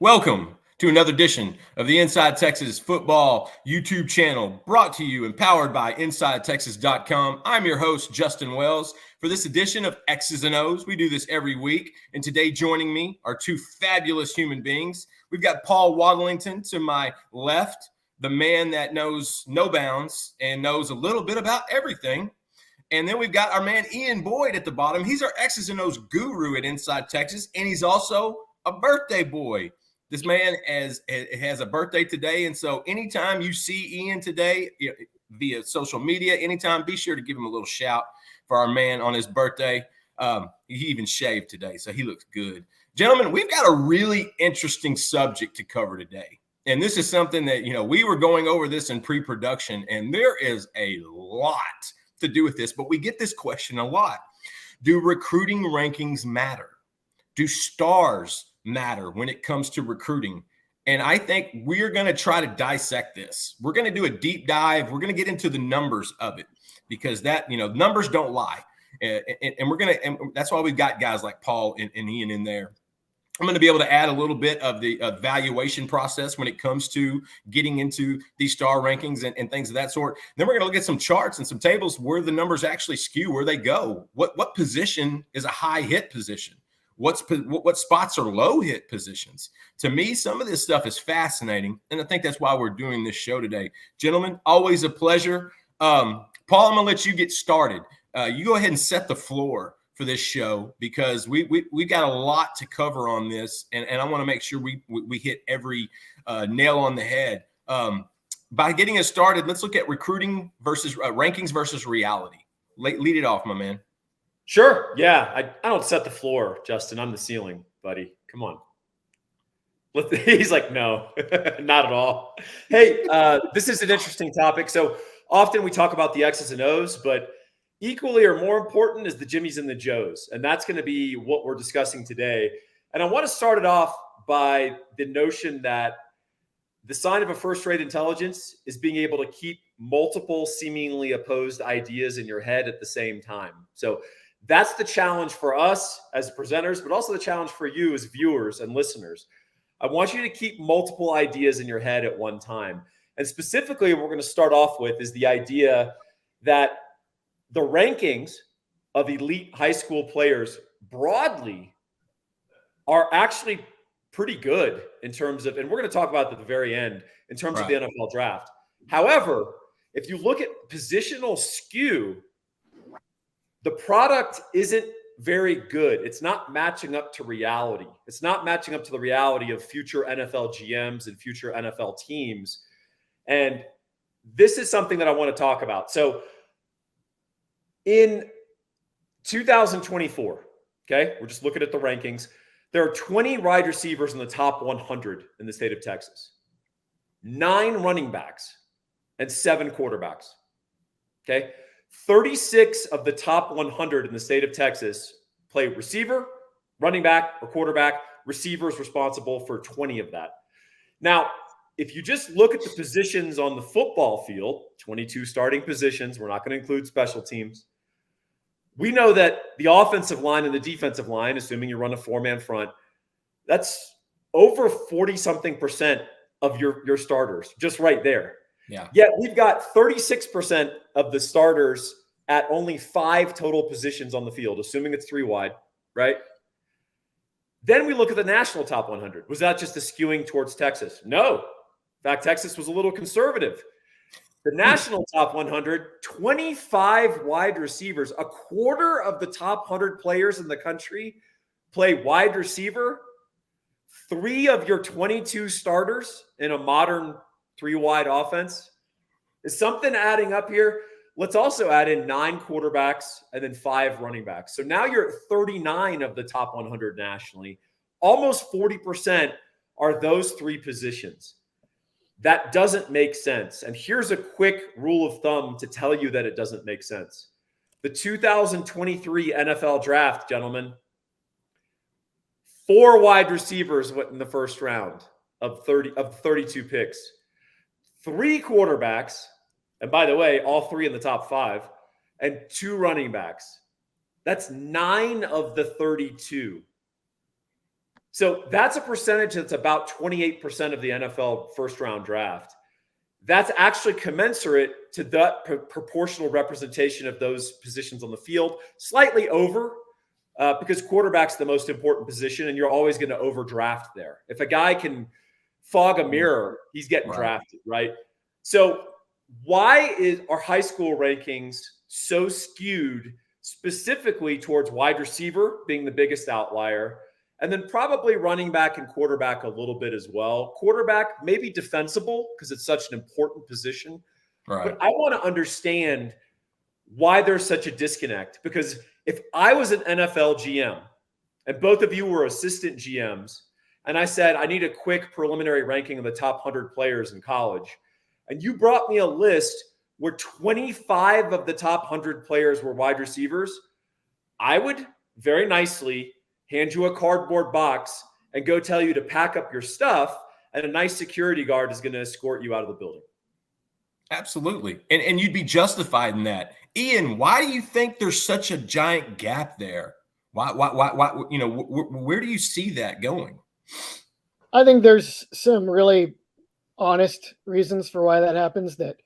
Welcome to another edition of the Inside Texas Football YouTube channel, brought to you and powered by InsideTexas.com. I'm your host, Justin Wells. For this edition of X's and O's, we do this every week. And today joining me are two fabulous human beings. We've got Paul Wadlington to my left, the man that knows no bounds and knows a little bit about everything. And then we've got our man Ian Boyd at the bottom. He's our X's and O's guru at Inside Texas, and he's also a birthday boy. This man has a birthday today, and so anytime you see Ian today via social media, anytime, be sure to give him a little shout for our man on his birthday. He even shaved today, so he looks good. Gentlemen, we've got a really interesting subject to cover today, and this is something that, we were going over this in pre-production, and there is a lot to do with this, but we get this question a lot. Do recruiting rankings matter? Do stars matter when it comes to recruiting? And I think we're going to try to dissect this. We're going to do a deep dive. We're going to get into the numbers of it because that, numbers don't lie. And that's why we've got guys like Paul and Ian in there. I'm going to be able to add a little bit of the evaluation process when it comes to getting into these star rankings and things of that sort. Then we're going to look at some charts and some tables where the numbers actually skew, where they go. What position is a high hit position? What spots are low hit positions? To me, some of this stuff is fascinating, and I think that's why we're doing this show today. Gentlemen, always a pleasure. Paul, I'm going to let you get started. You go ahead and set the floor for this show because we got a lot to cover on this, and I want to make sure we hit every nail on the head. By getting us started, let's look at recruiting versus rankings versus reality. Lead it off, my man. Sure. Yeah. I don't set the floor, Justin. I'm the ceiling, buddy. Come on. He's like, no, not at all. Hey, this is an interesting topic. So often we talk about the X's and O's, but equally or more important is the Jimmies and the Joes. And that's going to be what we're discussing today. And I want to start it off by the notion that the sign of a first-rate intelligence is being able to keep multiple seemingly opposed ideas in your head at the same time. So that's the challenge for us as presenters, but also the challenge for you as viewers and listeners. I want you to keep multiple ideas in your head at one time. And specifically, what we're going to start off with is the idea that the rankings of elite high school players broadly are actually pretty good in terms of, and we're going to talk about at the very end, in terms of the NFL draft. However, if you look at positional skew, the product isn't very good. It's not matching up to reality. It's not matching up to the reality of future NFL GMs and future NFL teams. And this is something that I want to talk about. So in 2024, okay, we're just looking at the rankings. There are 20 wide receivers in the top 100 in the state of Texas, 9 running backs, and 7 quarterbacks. Okay. 36 of the top 100 in the state of Texas play receiver, running back, or quarterback. Receivers responsible for 20 of that. Now, if you just look at the positions on the football field, 22 starting positions, we're not going to include special teams. We know that the offensive line and the defensive line, assuming you run a 4-man front, that's over 40-something% of your starters, just right there. Yeah. Yet we've got 36% of the starters at only 5 total positions on the field, assuming it's 3 wide, right? Then we look at the national top 100. Was that just a skewing towards Texas? No. In fact, Texas was a little conservative. The national top 100, 25 wide receivers, a quarter of the top 100 players in the country play wide receiver. 3 of your 22 starters in a modern 3-wide offense. Is something adding up here? Let's also add in 9 quarterbacks and then 5 running backs. So now you're at 39 of the top 100 nationally. Almost 40% are those 3 positions. That doesn't make sense. And here's a quick rule of thumb to tell you that it doesn't make sense. The 2023 NFL draft, gentlemen, 4 wide receivers went in the first round of 32 picks. 3 quarterbacks, and by the way, all 3 in the top 5, and 2 running backs. That's 9 of the 32. So that's a percentage that's about 28% of the NFL first round draft. That's actually commensurate to the proportional representation of those positions on the field, slightly over, because quarterback's the most important position, and you're always going to overdraft there. If a guy can fog a mirror, he's getting drafted, right? So why are high school rankings so skewed specifically towards wide receiver being the biggest outlier, and then probably running back and quarterback a little bit as well? Quarterback maybe defensible because it's such an important position. Right. But I want to understand why there's such a disconnect, because if I was an NFL GM and both of you were assistant GMs, and I said, I need a quick preliminary ranking of the top 100 players in college, and you brought me a list where 25 of the top 100 players were wide receivers, I would very nicely hand you a cardboard box and go tell you to pack up your stuff, and a nice security guard is going to escort you out of the building. Absolutely. And you'd be justified in that. Ian, why do you think there's such a giant gap there? Why, where do you see that going? I think there's some really honest reasons for why that happens that,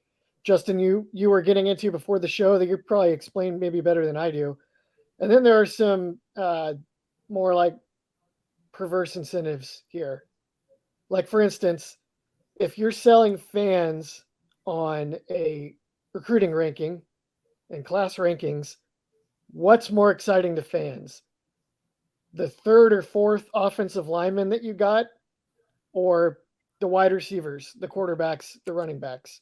Justin, you were getting into before the show that you probably explained maybe better than I do. And then there are some more like perverse incentives here. Like, for instance, if you're selling fans on a recruiting ranking and class rankings, what's more exciting to fans? The third or fourth offensive lineman that you got, or the wide receivers, the quarterbacks, the running backs?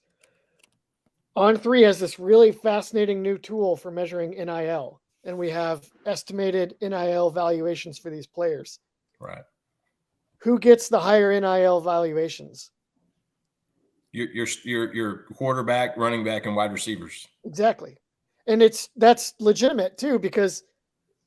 On3 has this really fascinating new tool for measuring NIL, and we have estimated NIL valuations for these players. Right. Who gets the higher NIL valuations? Your quarterback, running back, and wide receivers. Exactly. And that's legitimate too, because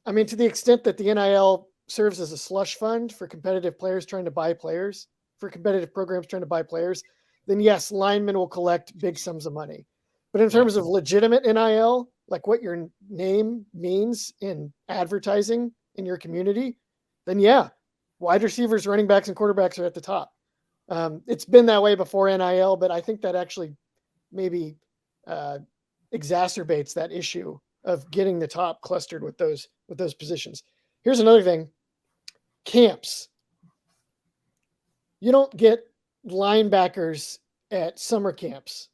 I mean, to the extent that the NIL serves as a slush fund for competitive players trying to buy players, for competitive programs trying to buy players, then yes, linemen will collect big sums of money. But in terms of legitimate NIL, like what your name means in advertising in your community, then yeah, wide receivers, running backs, and quarterbacks are at the top. It's been that way before NIL, but I think that actually maybe exacerbates that issue of getting the top clustered with those positions. Here's another thing: camps. You don't get linebackers at summer camps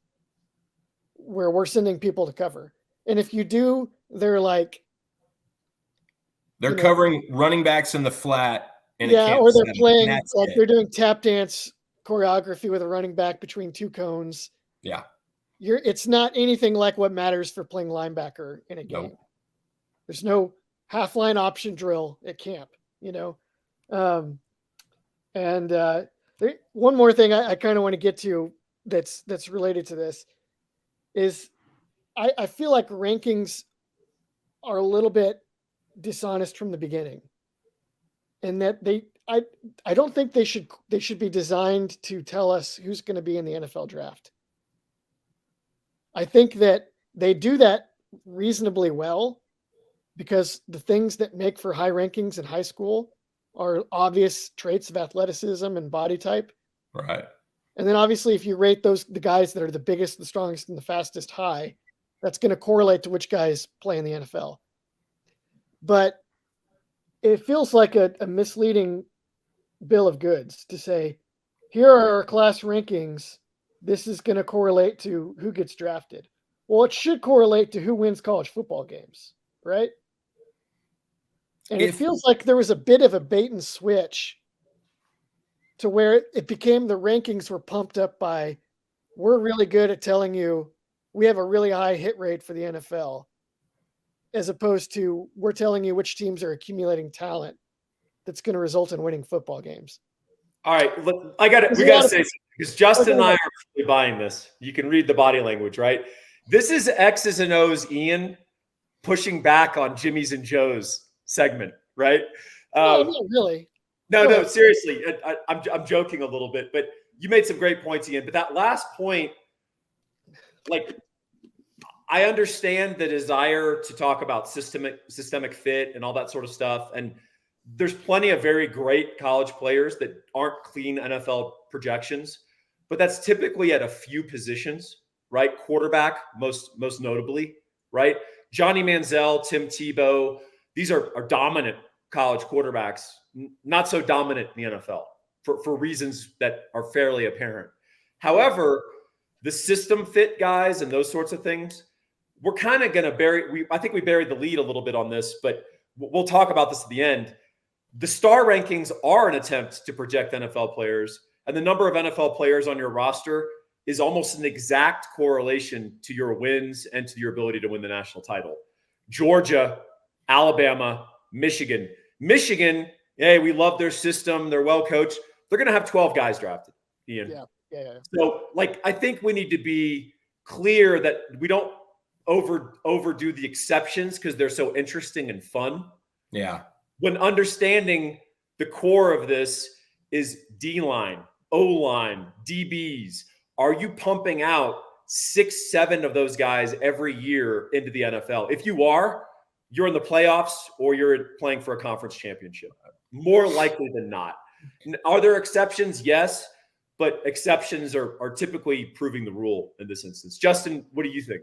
where we're sending people to cover, and if you do, they're covering running backs in the flat. Or they're playing like they're doing tap dance choreography with a running back between two cones. Yeah. It's not anything like what matters for playing linebacker in a game. Nope. There's no half line option drill at camp, one more thing I kind of want to get to that's related to this is I feel like rankings are a little bit dishonest from the beginning, and that I don't think they should be designed to tell us who's going to be in the NFL draft. I think that they do that reasonably well because the things that make for high rankings in high school are obvious traits of athleticism and body type. Right. And then obviously if you rate the guys that are the biggest, the strongest, and the fastest high, that's going to correlate to which guys play in the NFL. But it feels like a misleading bill of goods to say, here are our class rankings. This is going to correlate to who gets drafted. Well, it should correlate to who wins college football games, right? And it feels like there was a bit of a bait and switch to where it became the rankings were pumped up by, we're really good at telling you we have a really high hit rate for the NFL, as opposed to we're telling you which teams are accumulating talent that's going to result in winning football games. All right, look, we got to say something, because Justin and I are really buying this. You can read the body language, right? This is X's and O's Ian pushing back on Jimmy's and Joe's segment, right? No, really. No, seriously. I'm joking a little bit, but you made some great points, Ian. But that last point, like, I understand the desire to talk about systemic fit and all that sort of stuff. And there's plenty of very great college players that aren't clean NFL projections, but that's typically at a few positions, right? Quarterback, most notably, right? Johnny Manziel, Tim Tebow, these are dominant college quarterbacks, not so dominant in the NFL for reasons that are fairly apparent. However, the system fit guys and those sorts of things, we're kind of going to I think we buried the lead a little bit on this, but we'll talk about this at the end. The star rankings are an attempt to project NFL players, and the number of NFL players on your roster is almost an exact correlation to your wins and to your ability to win the national title. Georgia, Alabama, Michigan. Michigan, hey, we love their system. They're well coached. They're going to have 12 guys drafted, Ian. Yeah. So, I think we need to be clear that we don't overdo the exceptions because they're so interesting and fun. Yeah. When understanding the core of this is D-line, O-line, DBs, are you pumping out 6, 7 of those guys every year into the NFL? If you are, you're in the playoffs or you're playing for a conference championship. More likely than not. Are there exceptions? Yes, but exceptions are typically proving the rule in this instance. Justin, what do you think?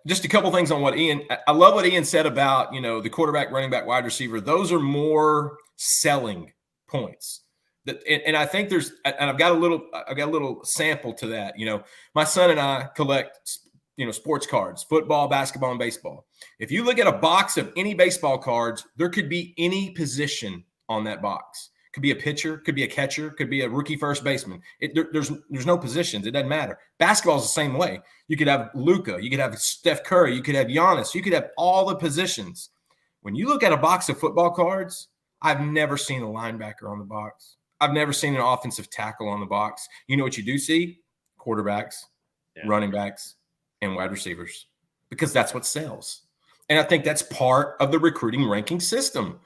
Just a couple things on what I love what Ian said about, the quarterback, running back, wide receiver. Those are more selling points. And I think I've got a little sample to that. My son and I collect, sports cards, football, basketball, and baseball. If you look at a box of any baseball cards, there could be any position on that box. Could be a pitcher, could be a catcher, could be a rookie first baseman. There's no positions. It doesn't matter. Basketball is the same way. You could have Luka, you could have Steph Curry, you could have Giannis, you could have all the positions. When you look at a box of football cards, I've never seen a linebacker on the box. I've never seen an offensive tackle on the box. You know what you do see? Quarterbacks, running backs, and wide receivers, because that's what sells. And I think that's part of the recruiting ranking system.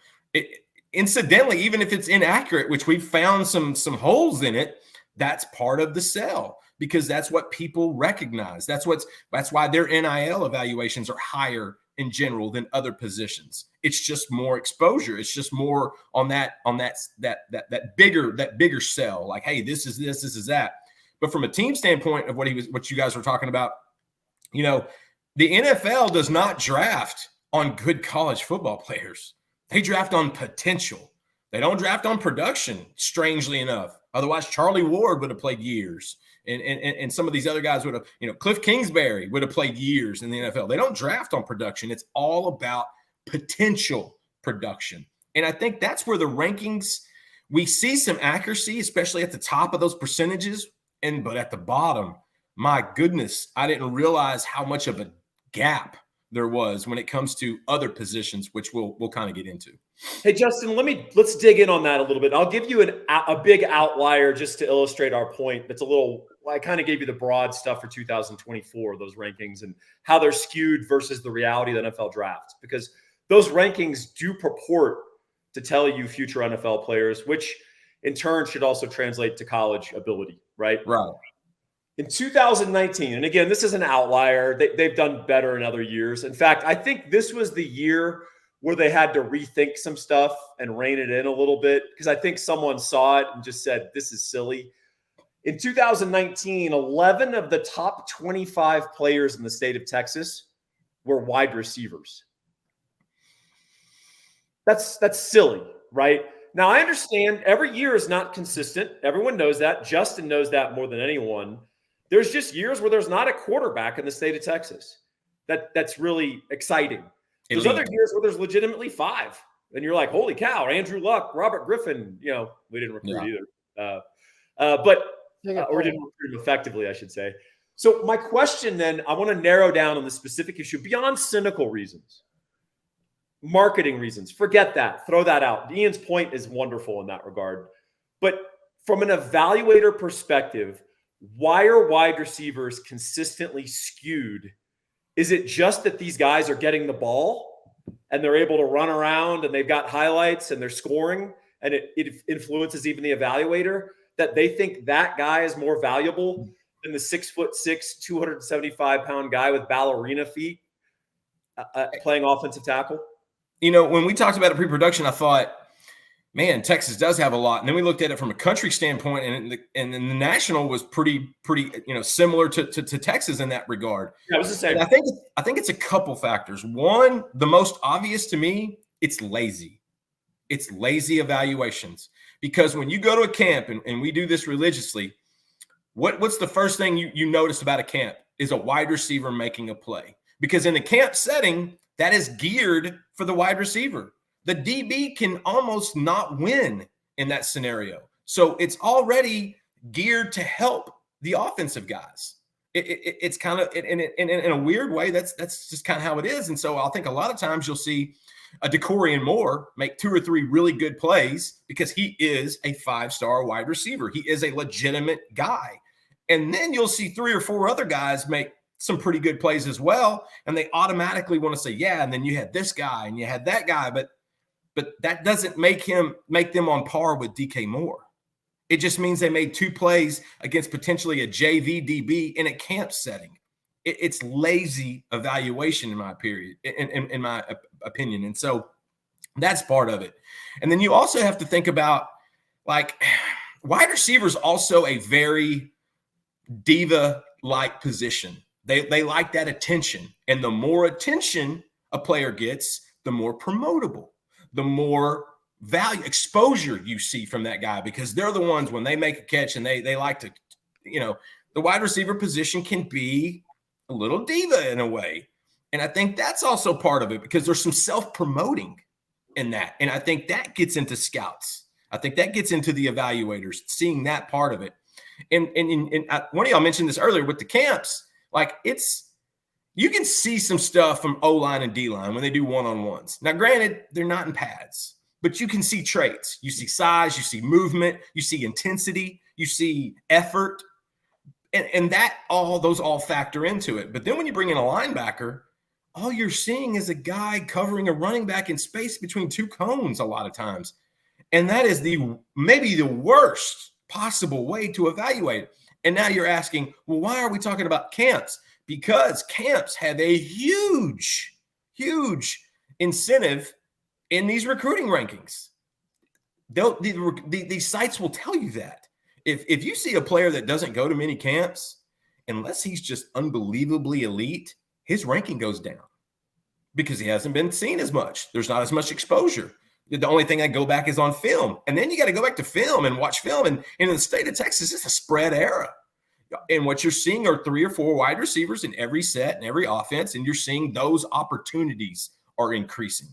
Incidentally, even if it's inaccurate, which we've found some holes in it, that's part of the sell, because that's what people recognize. That's why their NIL evaluations are higher in general than other positions. It's just more exposure. It's just more on that bigger sell. Like, hey, this is this is that. But from a team standpoint of what you guys were talking about, the NFL does not draft on good college football players. They draft on potential. They don't draft on production, strangely enough. Otherwise, Charlie Ward would have played years. And some of these other guys would have, Cliff Kingsbury would have played years in the NFL. They don't draft on production. It's all about potential production. And I think that's where the rankings, we see some accuracy, especially at the top of those percentages. But at the bottom, my goodness, I didn't realize how much of a gap there was when it comes to other positions, which we'll kind of get into. Hey, Justin, let's dig in on that a little bit. I'll give you a big outlier just to illustrate our point. That's I kind of gave you the broad stuff for 2024, those rankings and how they're skewed versus the reality of the NFL draft, because those rankings do purport to tell you future NFL players, which in turn should also translate to college ability, right? Right. In 2019, and again, this is an outlier. They've done better in other years. In fact, I think this was the year where they had to rethink some stuff and rein it in a little bit, because I think someone saw it and just said, this is silly. In 2019, 11 of the top 25 players in the state of Texas were wide receivers. That's silly, right? Now, I understand every year is not consistent. Everyone knows that. Justin knows that more than anyone. There's just years where there's not a quarterback in the state of Texas. That's really exciting. There's other years where there's legitimately 5. And you're like, holy cow, Andrew Luck, Robert Griffin, we didn't recruit either. Or didn't recruit him effectively, I should say. So my question then, I want to narrow down on the specific issue beyond cynical reasons. Marketing reasons, forget that. Throw that out. Ian's point is wonderful in that regard. But from an evaluator perspective, why are wide receivers consistently skewed? Is it just that these guys are getting the ball and they're able to run around and they've got highlights and they're scoring and it influences even the evaluator, that they think that guy is more valuable than the 6'6", 275-pound guy with ballerina feet playing offensive tackle? When we talked about a pre-production, I thought, man, Texas does have a lot. And then we looked at it from a country standpoint, and the national was pretty, similar to Texas in that regard. Yeah, it was the same. And I think it's a couple factors. One, the most obvious to me, it's lazy. It's lazy evaluations. Because when you go to a camp, and we do this religiously, what's the first thing you notice about a camp is a wide receiver making a play. Because in the camp setting, that is geared for the wide receiver. The DB can almost not win in that scenario. So it's already geared to help the offensive guys. It's kind of in a weird way. That's just kind of how it is. And so I think a lot of times you'll see a Decorian Moore make 2 or 3 really good plays because he is a 5-star wide receiver. He is a legitimate guy. And then you'll see 3 or 4 other guys make some pretty good plays as well. And they automatically want to say, yeah, and then you had this guy and you had that guy. But that doesn't make them on par with DK Moore. It just means they made 2 plays against potentially a JV DB in a camp setting. It's lazy evaluation in my opinion. And so that's part of it. And then you also have to think about, like, wide receivers also a very diva-like position. They like that attention. And the more attention a player gets, the more promotable, the more value, exposure you see from that guy, because they're the ones when they make a catch and they like to, the wide receiver position can be a little diva in a way. And I think that's also part of it, because there's some self-promoting in that. And I think that gets into scouts. I think that gets into the evaluators, seeing that part of it. And one of y'all mentioned this earlier with the camps. Like, you can see some stuff from O-line and D-line when they do one-on-ones. Now, granted, they're not in pads, but you can see traits. You see size, you see movement, you see intensity, you see effort. And those all factor into it. But then when you bring in a linebacker, all you're seeing is a guy covering a running back in space between 2 cones a lot of times. And that is maybe the worst possible way to evaluate it. And now you're asking, well, why are we talking about camps? Because camps have a huge, huge incentive in these recruiting rankings. These sites will tell you that. If you see a player that doesn't go to many camps, unless he's just unbelievably elite, his ranking goes down because he hasn't been seen as much. There's not as much exposure. The only thing I go back is on film. And then you got to go back to film and watch film. And in the state of Texas, it's a spread era. And what you're seeing are 3 or 4 wide receivers in every set and every offense. And you're seeing those opportunities are increasing.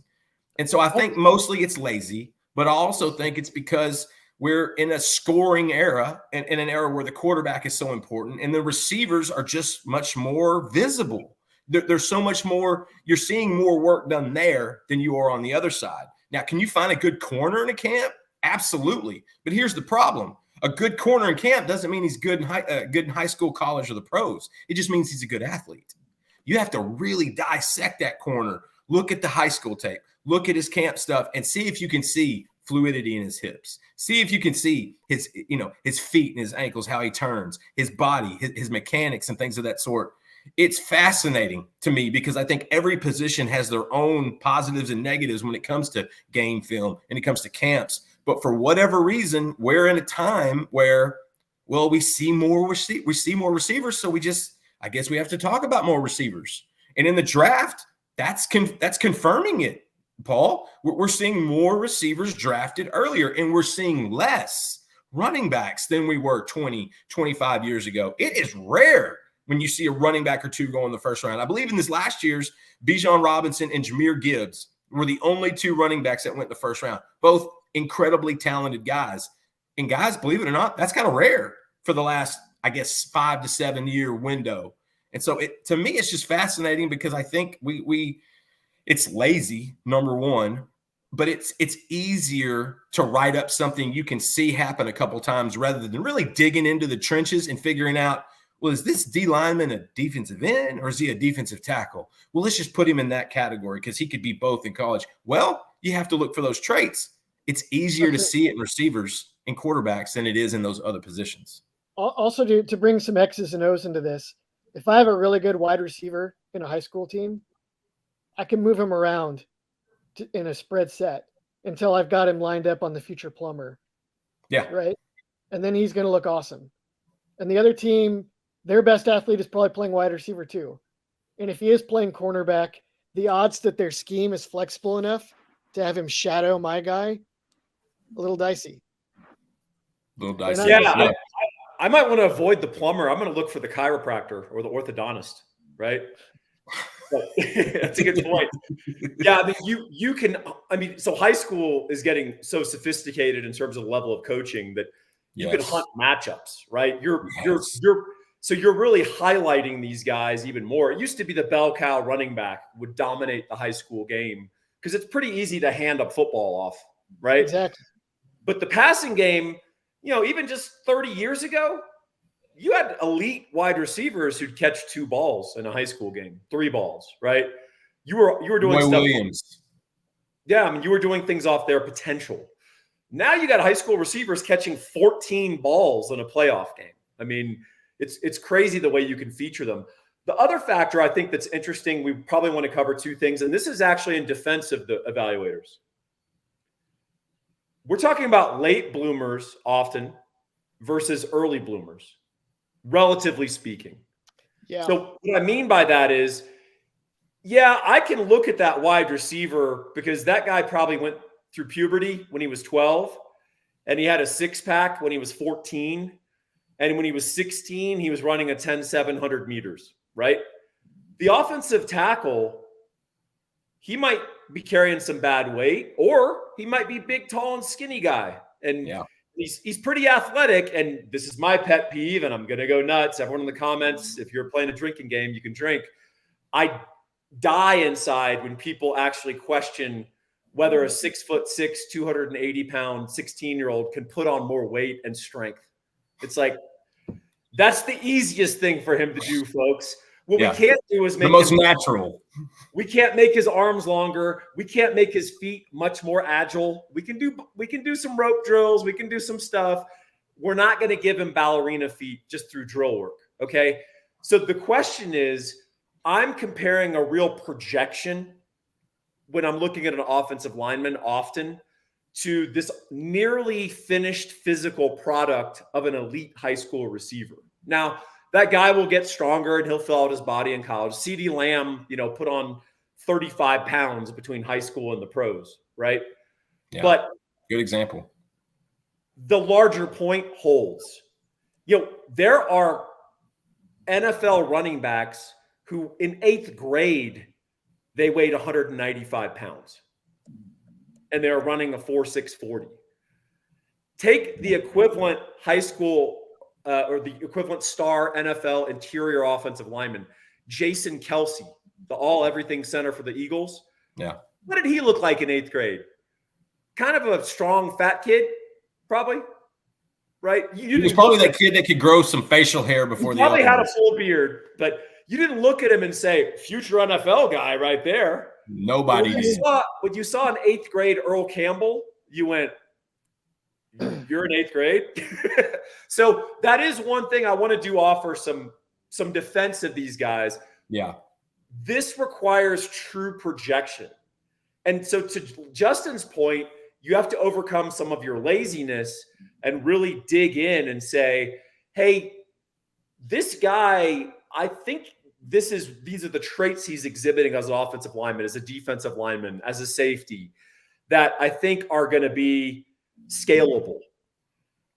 And so I think mostly it's lazy, but I also think it's because we're in a scoring era, and in an era where the quarterback is so important and the receivers are just much more visible. There's so much more. You're seeing more work done there than you are on the other side. Now, can you find a good corner in a camp? Absolutely. But here's the problem. A good corner in camp doesn't mean he's good in high school, college, or the pros. It just means he's a good athlete. You have to really dissect that corner. Look at the high school tape. Look at his camp stuff and see if you can see fluidity in his hips. See if you can see his feet and his ankles, how he turns, his body, his mechanics and things of that sort. It's fascinating to me because I think every position has their own positives and negatives when it comes to game film and it comes to camps. But for whatever reason, we're in a time where, well, we see more receivers. So I guess we have to talk about more receivers. And in the draft, that's confirming it. Paul, we're seeing more receivers drafted earlier, and we're seeing less running backs than we were 20, 25 years ago. It is rare when you see a running back or 2 go in the first round. I believe in this last year's, Bijan Robinson and Jahmyr Gibbs were the only 2 running backs that went in the first round, both incredibly talented guys. And guys, believe it or not, that's kind of rare for the last, I guess, 5 to 7 year window. And so to me, it's just fascinating because I think it's lazy, number one, but it's easier to write up something you can see happen a couple times rather than really digging into the trenches and figuring out, well, is this D lineman a defensive end or is he a defensive tackle? Well, let's just put him in that category because he could be both in college. Well, you have to look for those traits. It's easier to see it in receivers and quarterbacks than it is in those other positions. Also, to bring some X's and O's into this, if I have a really good wide receiver in a high school team, I can move him around in a spread set. until I've got him lined up on the future plumber. Yeah. Right. And then he's going to look awesome. And the other team, their best athlete is probably playing wide receiver too. And if he is playing cornerback, the odds that their scheme is flexible enough to have him shadow my guy, a little dicey. Yeah, I might want to avoid the plumber. I'm going to look for the chiropractor or the orthodontist, right? That's a good point. Yeah, I mean, you can. I mean, so high school is getting so sophisticated in terms of the level of coaching that you can hunt matchups, right? So you're really highlighting these guys even more. It used to be the bell cow running back would dominate the high school game because it's pretty easy to hand a football off, right? Exactly. But the passing game, even just 30 years ago, you had elite wide receivers who'd catch 2 balls in a high school game, 3 balls, right? You were doing stuff. Williams. Yeah, I mean, you were doing things off their potential. Now you got high school receivers catching 14 balls in a playoff game. I mean, it's crazy the way you can feature them. The other factor I think that's interesting, we probably want to cover 2 things, and this is actually in defense of the evaluators. We're talking about late bloomers often versus early bloomers, relatively speaking. Yeah. So what I mean by that is, yeah, I can look at that wide receiver because that guy probably went through puberty when he was 12 and he had a 6-pack when he was 14. And when he was 16, he was running a 10-700 meters, right? The offensive tackle, he might be carrying some bad weight, or he might be big, tall, and skinny guy. And he's pretty athletic. And this is my pet peeve, and I'm going to go nuts. Everyone in the comments, if you're playing a drinking game, you can drink. I die inside when people actually question whether a 6'6", 280-pound 16-year-old can put on more weight and strength. It's like, that's the easiest thing for him to do, folks. What we can't do is make the most natural. We can't make his arms longer. We can't make his feet much more agile. We can do some rope drills. We can do some stuff. We're not going to give him ballerina feet just through drill work. Okay. So the question is, I'm comparing a real projection when I'm looking at an offensive lineman often to this nearly finished physical product of an elite high school receiver. Now, that guy will get stronger and he'll fill out his body in college. CeeDee Lamb, put on 35 pounds between high school and the pros, right? Yeah, but good example. The larger point holds. There are NFL running backs who in 8th grade, they weighed 195 pounds. And they're running a 4.6 40. Take the equivalent high school or the equivalent star NFL interior offensive lineman, Jason Kelce, the all-everything center for the Eagles. Yeah. What did he look like in 8th grade? Kind of a strong, fat kid, probably, right? He was probably that kid that could grow some facial hair before he probably had a full beard, but you didn't look at him and say, future NFL guy right there. Nobody did. When you saw in 8th grade Earl Campbell, you went, you're in 8th grade. So that is one thing I want to offer some defense of these guys. Yeah. This requires true projection. And so to Justin's point, you have to overcome some of your laziness and really dig in and say, hey, this guy, I think these are the traits he's exhibiting as an offensive lineman, as a defensive lineman, as a safety, that I think are going to be scalable.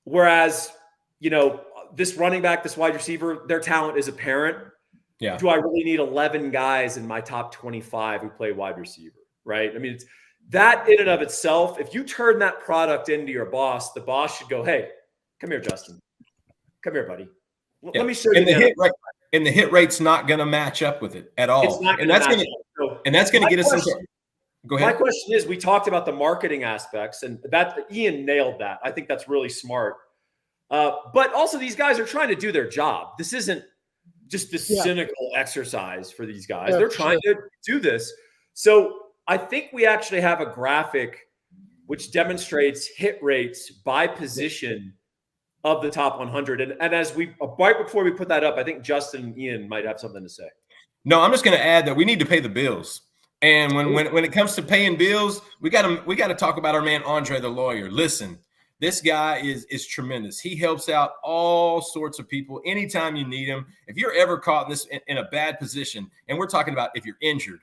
Whereas, this running back, this wide receiver, their talent is apparent. Yeah. Do I really need 11 guys in my top 25 who play wide receiver? Right. I mean, it's that in and of itself. If you turn that product into your boss, the boss should go, hey, come here, Justin. Come here, buddy. Yeah. Let me show you. And the hit rate's not going to match up with it at all. It's not and that's going to get us into. Go ahead. My question is, we talked about the marketing aspects, and that Ian nailed that. I think that's really smart. But also, these guys are trying to do their job. This isn't just this cynical exercise for these guys. They're trying to do this. So I think we actually have a graphic which demonstrates hit rates by position of the top 100. And as right before we put that up, I think Justin and Ian might have something to say. No, I'm just going to add that we need to pay the bills. And when it comes to paying bills, we got to talk about our man Andre the lawyer. Listen, this guy is tremendous. He helps out all sorts of people anytime you need him. If you're ever caught in a bad position, and we're talking about if you're injured,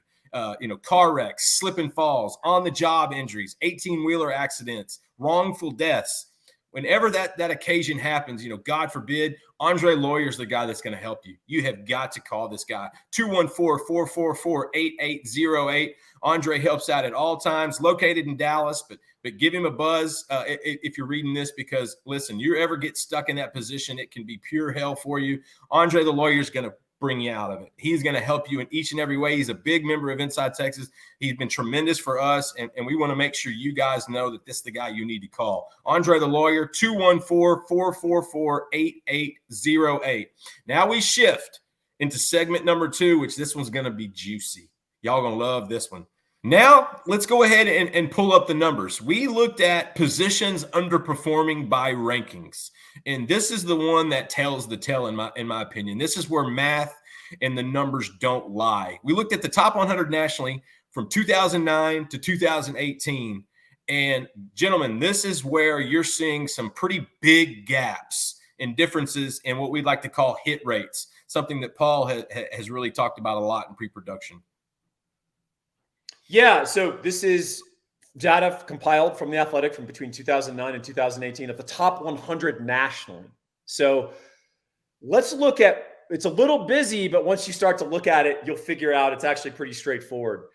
car wrecks, slip and falls, on the job injuries, 18-wheeler accidents, wrongful deaths. Whenever that occasion happens, God forbid, Andre Lawyer is the guy that's going to help you. You have got to call this guy. 214-444-8808. Andre helps out at all times, located in Dallas, but give him a buzz if you're reading this, because, listen, you ever get stuck in that position, it can be pure hell for you. Andre the Lawyer is going to bring you out of it. He's going to help you in each and every way. He's a big member of Inside Texas. He's been tremendous for us, and we want to make sure you guys know that this is the guy you need to call. Andre the Lawyer, 214-444-8808. Now we shift into segment number 2, which this one's going to be juicy. Y'all going to love this one. Now, let's go ahead and pull up the numbers. We looked at positions underperforming by rankings, and this is the one that tells the tale in my opinion. This is where math and the numbers don't lie. We looked at the top 100 nationally from 2009 to 2018, and gentlemen, this is where you're seeing some pretty big gaps and differences in what we'd like to call hit rates, something that Paul has really talked about a lot in pre-production. Yeah, so this is data compiled from The Athletic from between 2009 and 2018 of the top 100 nationally. So let's look at, it's a little busy, but once you start to look at it, you'll figure out it's actually pretty straightforward.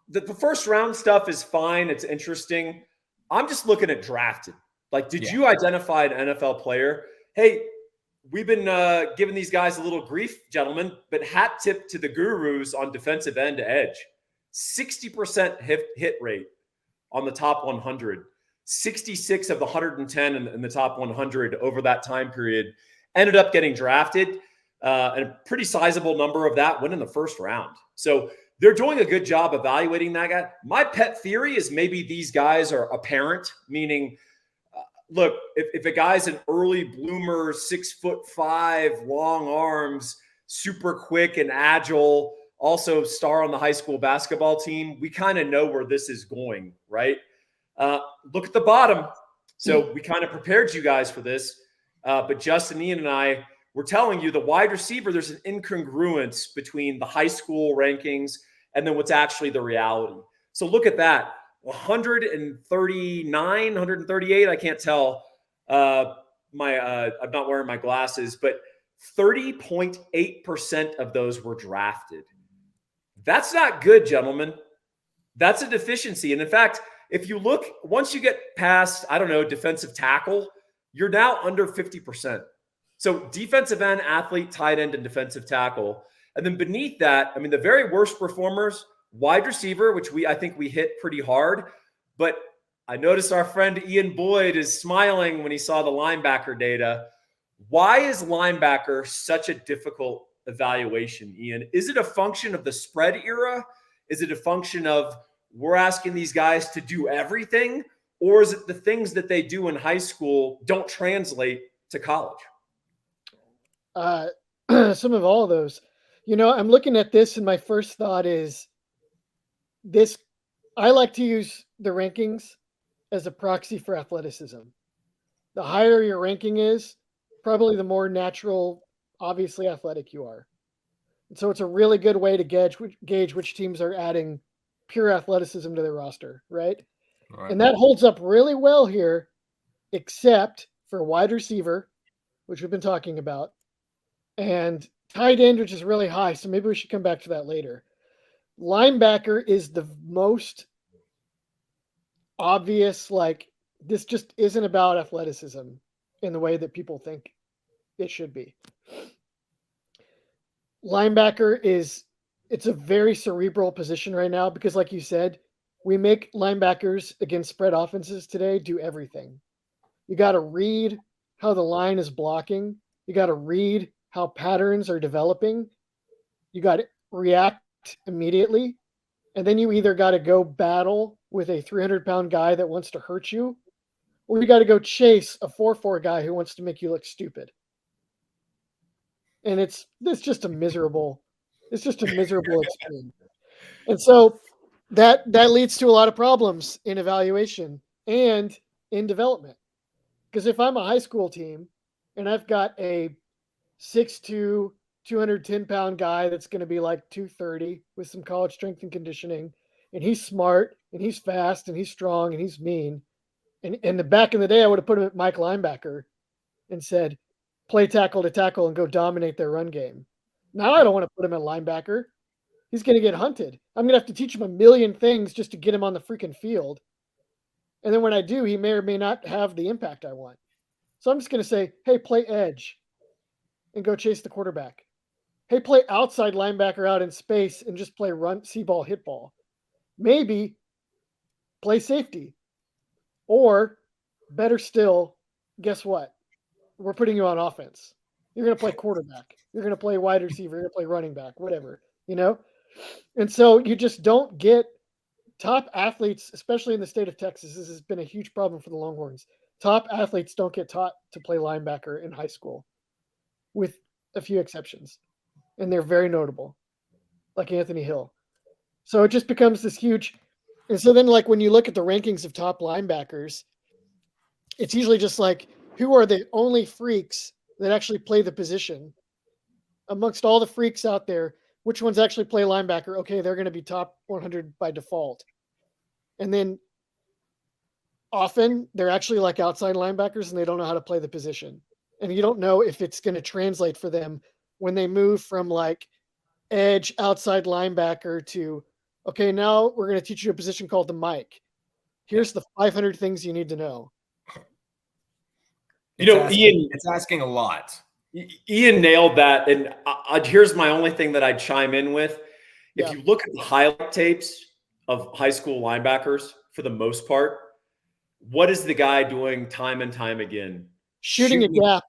The first round stuff is fine. It's interesting. I'm just looking at drafted. Like, did you identify an NFL player? Hey, we've been giving these guys a little grief, gentlemen, but hat tip to the gurus on defensive end to edge. 60% hit rate on the top 100, 66 of the 110 in the top 100 over that time period ended up getting drafted. And a pretty sizable number of that went in the first round. So they're doing a good job evaluating that guy. My pet theory is maybe these guys are apparent, meaning, look, if a guy's an early bloomer, 6'5", long arms, super quick and agile, also star on the high school basketball team, we kind of know where this is going, right? Look at the bottom. So we kind of prepared you guys for this. But Justin, Ian, and I were telling you the wide receiver, there's an incongruence between the high school rankings and then what's actually the reality. So look at that. 139, 138, I can't tell. I'm not wearing my glasses, but 30.8% of those were drafted. That's not good, gentlemen. That's a deficiency. And in fact, if you look, once you get past, defensive tackle, you're now under 50%. So defensive end, athlete, tight end, and defensive tackle. And then beneath that, the very worst performers, wide receiver, which I think we hit pretty hard. But I noticed our friend Ian Boyd is smiling when he saw the linebacker data. Why is linebacker such a difficult evaluation, Ian? Is it a function of the spread era? Is it a function of we're asking these guys to do everything? Or is it the things that they do in high school don't translate to college? Some of all of those. I'm looking at this and my first thought is this. I like to use the rankings as a proxy for athleticism. The higher your ranking is, probably the more natural, obviously athletic you are. And so it's a really good way to gauge which teams are adding pure athleticism to their roster, right? Right. And that holds up really well here, except for wide receiver, which we've been talking about, and tight end, which is really high. So maybe we should come back to that later. Linebacker is the most obvious, this just isn't about athleticism in the way that people think it should be. Linebacker it's a very cerebral position right now because, like you said, we make linebackers against spread offenses today do everything. You got to read how the line is blocking. You got to read how patterns are developing. You got to react immediately. And then you either got to go battle with a 300-pound guy that wants to hurt you, or you got to go chase a 4'4" guy who wants to make you look stupid. And it's just a miserable experience. And so that leads to a lot of problems in evaluation and in development. Because if I'm a high school team and I've got a 6'2", 210-pound guy that's going to be like 230 with some college strength and conditioning, and he's smart and he's fast and he's strong and he's mean, and the back in the day I would have put him at Mike linebacker and said, play tackle to tackle and go dominate their run game. Now I don't want to put him at linebacker. He's going to get hunted. I'm going to have to teach him a million things just to get him on the freaking field. And then when I do, he may or may not have the impact I want. So I'm just going to say, hey, play edge and go chase the quarterback. Hey, play outside linebacker out in space and just play run, see ball, hit ball. Maybe play safety. Or better still, guess what? We're putting you on offense. You're going to play quarterback. You're going to play wide receiver. You're going to play running back, whatever, you know? And so you just don't get top athletes, especially in the state of Texas. This has been a huge problem for the Longhorns. Top athletes don't get taught to play linebacker in high school, with a few exceptions. And they're very notable, like Anthony Hill. So it just becomes this huge. And so then, like, when you look at the rankings of top linebackers, it's usually just like, who are the only freaks that actually play the position? Amongst all the freaks out there, which ones actually play linebacker? Okay, they're going to be top 100 by default. And then often they're actually like outside linebackers and they don't know how to play the position. And you don't know if it's going to translate for them when they move from like edge outside linebacker to, okay, now we're going to teach you a position called the mic. Here's the 500 things you need to know. It's asking a lot. Ian nailed that. And here's my only thing that I'd chime in with. If you look at the highlight tapes of high school linebackers, for the most part, what is the guy doing time and time again? Shooting a gap,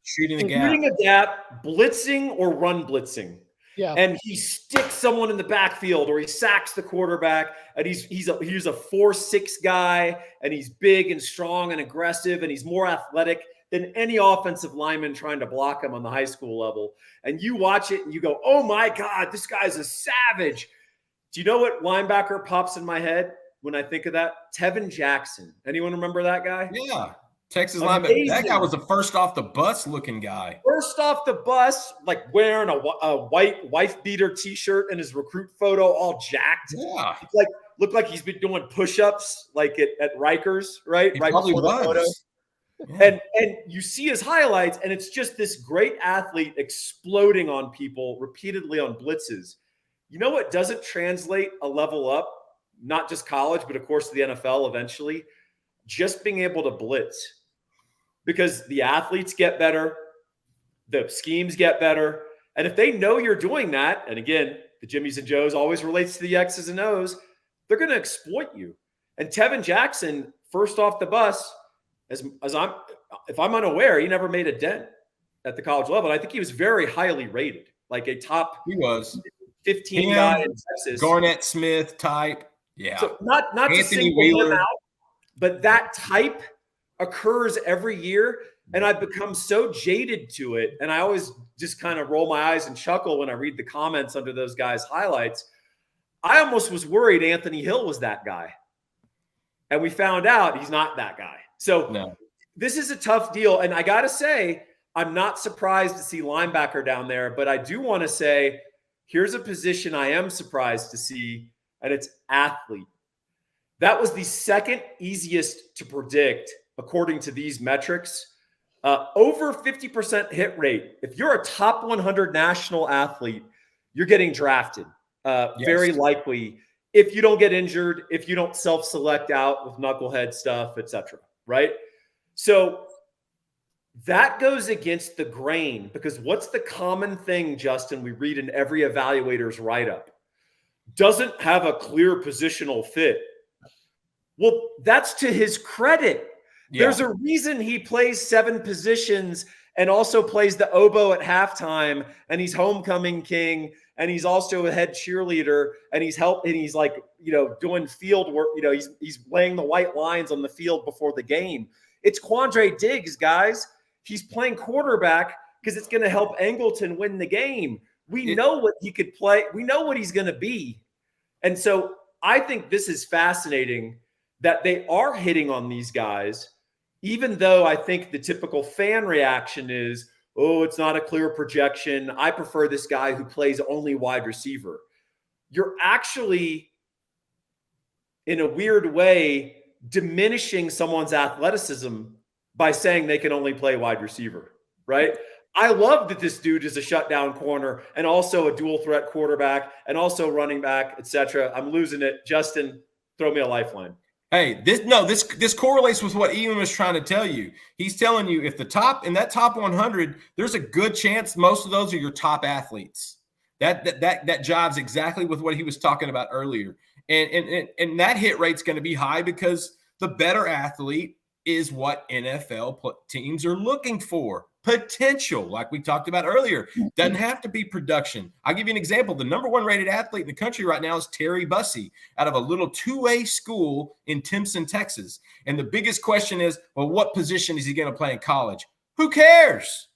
blitzing or run blitzing. Yeah. And he sticks someone in the backfield or he sacks the quarterback, and he's a 4'6" guy, and he's big and strong and aggressive, and he's more athletic than any offensive lineman trying to block him on the high school level. And you watch it and you go, oh my God, this guy's a savage. Do you know what linebacker pops in my head when I think of that? Tevin Jackson. Anyone remember that guy? Yeah. Texas linebacker. That guy was a first off the bus looking guy. First off the bus, like wearing a white wife beater t-shirt and his recruit photo all jacked. Yeah. Looked like he's been doing push-ups like at Rikers, right? He right probably before the photo. was. Yeah. And you see his highlights, and it's just this great athlete exploding on people repeatedly on blitzes. You know what doesn't translate a level up? Not just college, but of course the NFL eventually. Just being able to blitz. Because the athletes get better, the schemes get better. And if they know you're doing that, and again, the Jimmies and Joes always relates to the X's and O's, they're going to exploit you. And Tevin Jackson, first off the bus, if I'm unaware, he never made a dent at the college level. And I think he was very highly rated, like a top 15 guy in Texas. Garnett Smith type. Yeah. So not to single him out, but that type occurs every year. And I've become so jaded to it. And I always just kind of roll my eyes and chuckle when I read the comments under those guys' highlights. I almost was worried Anthony Hill was that guy. And we found out he's not that guy. So This is a tough deal. And I got to say, I'm not surprised to see linebacker down there, but I do want to say, here's a position I am surprised to see, and it's athlete. That was the second easiest to predict according to these metrics. Over 50% hit rate. If you're a top 100 national athlete, you're getting drafted. Very likely, if you don't get injured, if you don't self-select out with knucklehead stuff, etc. Right? So that goes against the grain, because what's the common thing, Justin, we read in every evaluator's write-up? Doesn't have a clear positional fit. Well, that's to his credit. Yeah. There's a reason he plays 7 positions and also plays the oboe at halftime, and he's homecoming king, and he's also a head cheerleader, and he's like, doing field work. He's laying the white lines on the field before the game. It's Quandre Diggs, guys. He's playing quarterback because it's going to help Angleton win the game. We know what he could play. We know what he's going to be. And so I think this is fascinating that they are hitting on these guys, even though I think the typical fan reaction is, oh, it's not a clear projection. I prefer this guy who plays only wide receiver. You're actually, in a weird way, diminishing someone's athleticism by saying they can only play wide receiver, right? I love that this dude is a shutdown corner and also a dual threat quarterback and also running back, etc. I'm losing it. Justin, throw me a lifeline. Hey, this correlates with what Ian was trying to tell you. He's telling you if in that top 100, there's a good chance most of those are your top athletes. That jives exactly with what he was talking about earlier. And that hit rate's going to be high because the better athlete is what NFL teams are looking for. Potential, like we talked about earlier. Doesn't have to be production. I'll give you an example. The number 1 rated athlete in the country right now is Terry Bussey out of a little 2A school in Timpson, Texas. And the biggest question is, well, what position is he going to play in college? Who cares?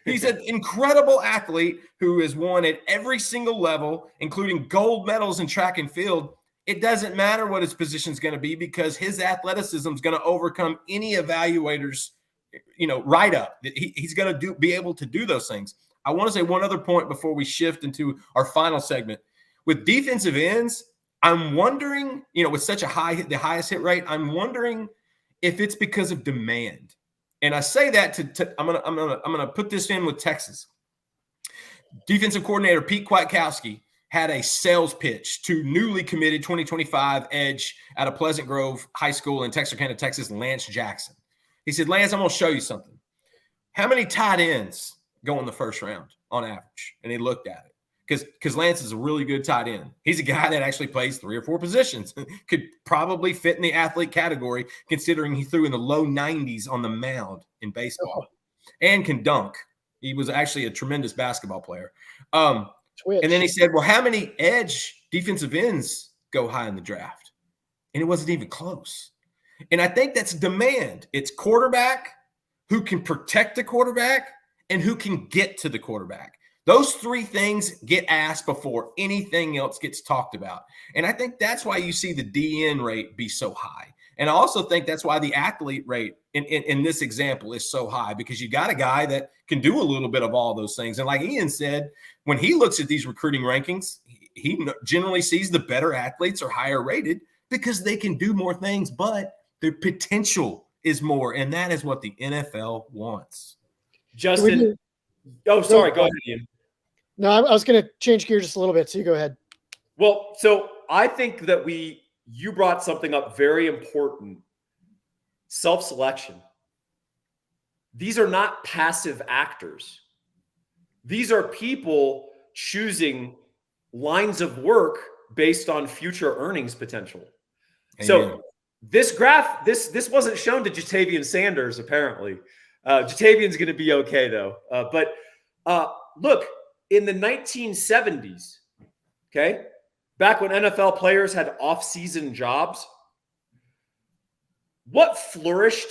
He's an incredible athlete who has won at every single level, including gold medals in track and field. It doesn't matter what his position is going to be because his athleticism is going to overcome any evaluator's write up. He's going to be able to do those things. I want to say one other point before we shift into our final segment. With defensive ends, I'm wondering, with such the highest hit rate, I'm wondering if it's because of demand. And I say that I'm gonna put this in with Texas. Defensive coordinator Pete Kwiatkowski had a sales pitch to newly committed 2025 edge out of Pleasant Grove High School in Texarkana, Texas, Lance Jackson. He said, Lance, I'm going to show you something. How many tight ends go in the first round on average? And he looked at it because Lance is a really good tight end. He's a guy that actually plays 3 or 4 positions, could probably fit in the athlete category considering he threw in the low 90s on the mound in baseball and can dunk. He was actually a tremendous basketball player. And then he said, well, how many edge defensive ends go high in the draft? And it wasn't even close. And I think that's demand. It's quarterback, who can protect the quarterback, and who can get to the quarterback. Those 3 things get asked before anything else gets talked about. And I think that's why you see the DN rate be so high. And I also think that's why the athlete rate in this example is so high, because you got a guy that can do a little bit of all those things. And like Ian said, when he looks at these recruiting rankings, he generally sees the better athletes are higher rated because they can do more things, but their potential is more, and that is what the NFL wants. Justin, sorry, go ahead, Ian. No, I was going to change gears just a little bit, so you go ahead. Well, so I think that you brought something up very important, self-selection. These are not passive actors. These are people choosing lines of work based on future earnings potential. Amen. So this graph, this wasn't shown to Jatavian Sanders, apparently. Jatavian's going to be okay, though. But look, in the 1970s, okay, back when NFL players had off-season jobs, what flourished?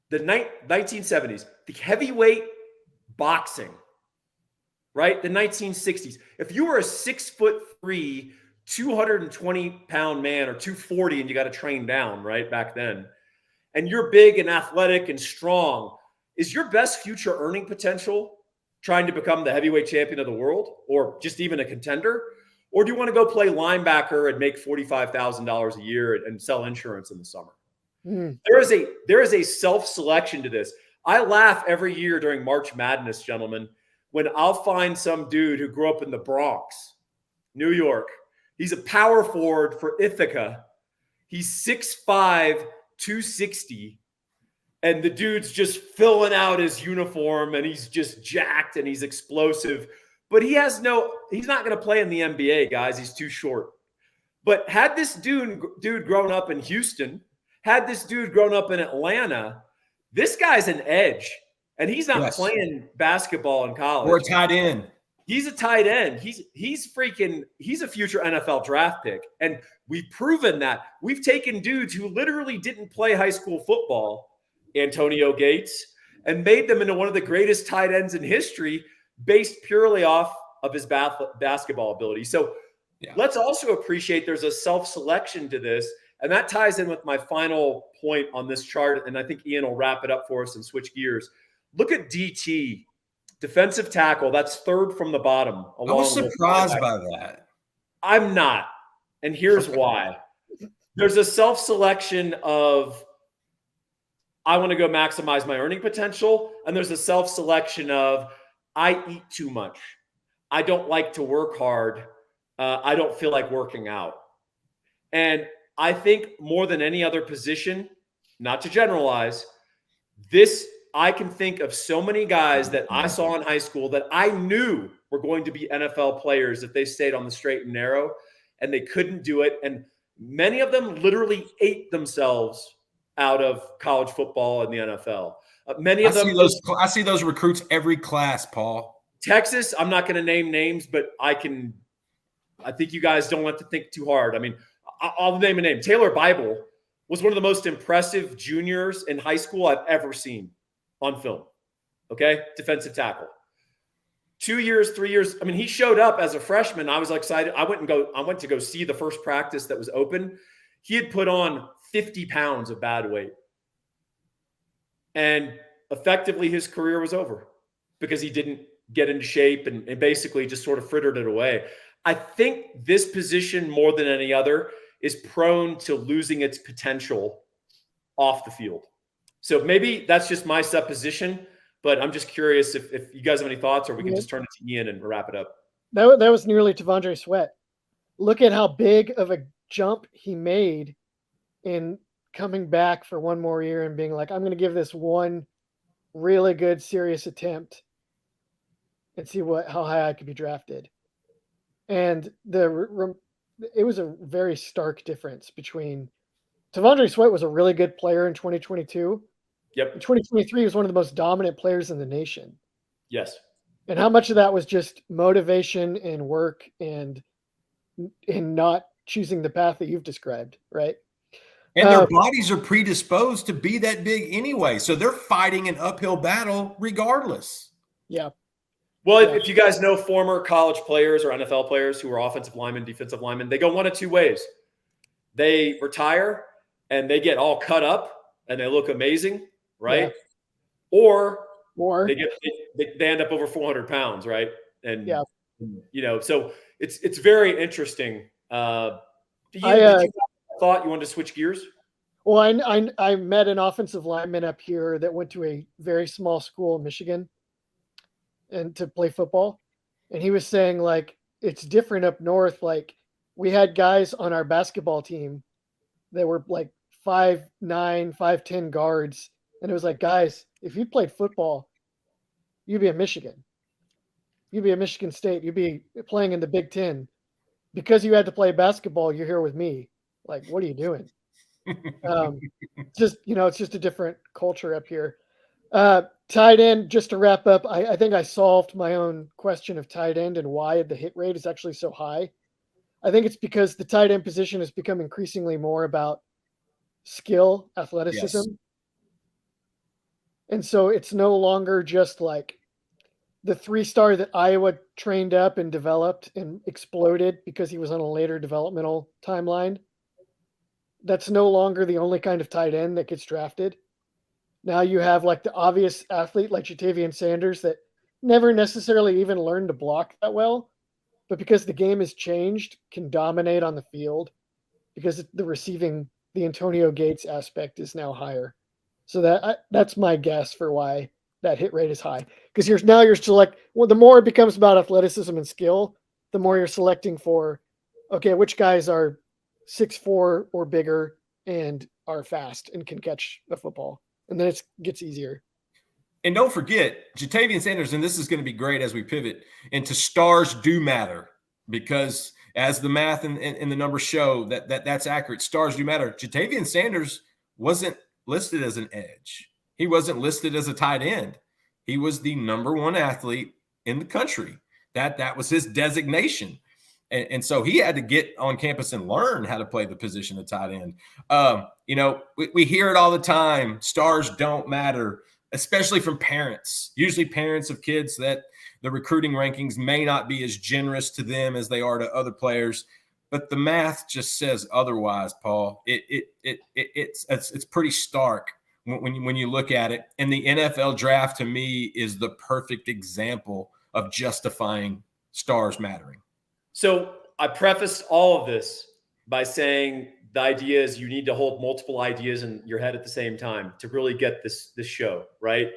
The 1970s, the heavyweight boxing, right? The 1960s. If you were a 6'3", 220-pound man, or 240, and you got to train down, right, back then, and you're big and athletic and strong, is your best future earning potential trying to become the heavyweight champion of the world, or just even a contender? Or do you want to go play linebacker and make $45,000 a year and sell insurance in the summer? There is a self-selection to this. I laugh every year during March Madness, gentlemen, when I'll find some dude who grew up in the Bronx, New York. He's a power forward for Ithaca. He's 6'5", 260, and the dude's just filling out his uniform, and he's just jacked and he's explosive. But he's not going to play in the NBA, guys. He's too short. But had this dude grown up in Houston, had this dude grown up in Atlanta, this guy's an edge. And he's not playing basketball in college. Or a tight end. He's a tight end. He's a future NFL draft pick. And we've proven that. We've taken dudes who literally didn't play high school football, Antonio Gates, and made them into one of the greatest tight ends in history based purely off of his basketball ability. So Yeah. Let's also appreciate there's a self-selection to this. And that ties in with my final point on this chart. And I think Ian will wrap it up for us and switch gears. Look at DT, defensive tackle. That's third from the bottom. I was surprised by that. I'm not. And here's why. There's a self-selection of I want to go maximize my earning potential. And there's a self-selection of I eat too much. I don't like to work hard. I don't feel like working out. And I think more than any other position, not to generalize, I can think of so many guys that I saw in high school that I knew were going to be NFL players if they stayed on the straight and narrow, and they couldn't do it. And many of them literally ate themselves out of college football and the NFL. Many of them. I see those recruits every class, Paul. Texas, I'm not going to name names, but I think you guys don't want to think too hard. I mean, I'll name a name. Taylor Bible was one of the most impressive juniors in high school I've ever seen on film. Okay. Defensive tackle. 2 years, 3 years. I mean, he showed up as a freshman. I was excited. I went to go see the first practice that was open. He had put on 50 pounds of bad weight. And effectively his career was over because he didn't get into shape and basically just sort of frittered it away. I think this position more than any other is prone to losing its potential off the field. So maybe that's just my supposition, but I'm just curious if you guys have any thoughts, or we can just turn it to Ian and wrap it up. That was nearly T'Vondre Sweat. Look at how big of a jump he made in coming back for one more year and being like, I'm going to give this one really good, serious attempt and see how high I could be drafted. And it was a very stark difference between T'Vondre Sweat was a really good player in 2022. Yep. In 2023, he was one of the most dominant players in the nation. Yes. And how much of that was just motivation and work and not choosing the path that you've described, right? And their bodies are predisposed to be that big anyway. So they're fighting an uphill battle regardless. Yeah. Well, if you guys know former college players or NFL players who are offensive linemen, defensive linemen, they go one of two ways. They retire and they get all cut up and they look amazing, right? Yeah. Or they end up over 400 pounds, right? And so it's very interesting. Did you thought you wanted to switch gears? Well, I met an offensive lineman up here that went to a very small school in Michigan and to play football. And he was saying, like, it's different up north. Like, we had guys on our basketball team that were like 5'9", 5'10" guards. And it was like, guys, if you played football, you'd be at Michigan. You'd be at Michigan State. You'd be playing in the Big Ten. Because you had to play basketball, you're here with me. Like, what are you doing? It's just a different culture up here. Tight end, just to wrap up, I think I solved my own question of tight end and why the hit rate is actually so high. I think it's because the tight end position has become increasingly more about skill, athleticism. Yes. And so it's no longer just like the 3-star that Iowa trained up and developed and exploded because he was on a later developmental timeline. That's no longer the only kind of tight end that gets drafted. Now you have like the obvious athlete like Ja'Tavion Sanders that never necessarily even learned to block that well, but because the game has changed, can dominate on the field because the Antonio Gates aspect is now higher. So that's my guess for why that hit rate is high. Because you're the more it becomes about athleticism and skill, the more you're selecting for, okay, which guys are 6'4" or bigger and are fast and can catch the football. And then it gets easier. And don't forget, Ja'Tavion Sanders, and this is going to be great as we pivot into stars do matter, because as the math and the numbers show that's accurate. Stars do matter. Ja'Tavion Sanders wasn't listed as an edge. He wasn't listed as a tight end. He was the number one athlete in the country. That was his designation. And so he had to get on campus and learn how to play the position of tight end. We hear it all the time. Stars don't matter. especially from parents, usually parents of kids that the recruiting rankings may not be as generous to them as they are to other players. But the math just says otherwise, Paul. It's pretty stark when you look at it. And the NFL draft, to me, is the perfect example of justifying stars mattering. So I prefaced all of this by saying the idea is you need to hold multiple ideas in your head at the same time to really get this show, right?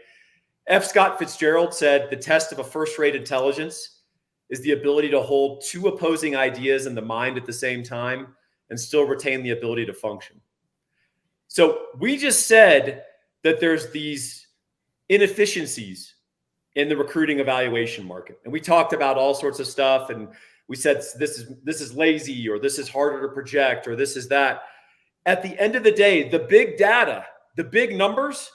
F. Scott Fitzgerald said the test of a first-rate intelligence is the ability to hold two opposing ideas in the mind at the same time and still retain the ability to function. So we just said that there's these inefficiencies in the recruiting evaluation market. And we talked about all sorts of stuff. And we said, this is lazy, or this is harder to project, or this is that. At the end of the day, the big data, the big numbers,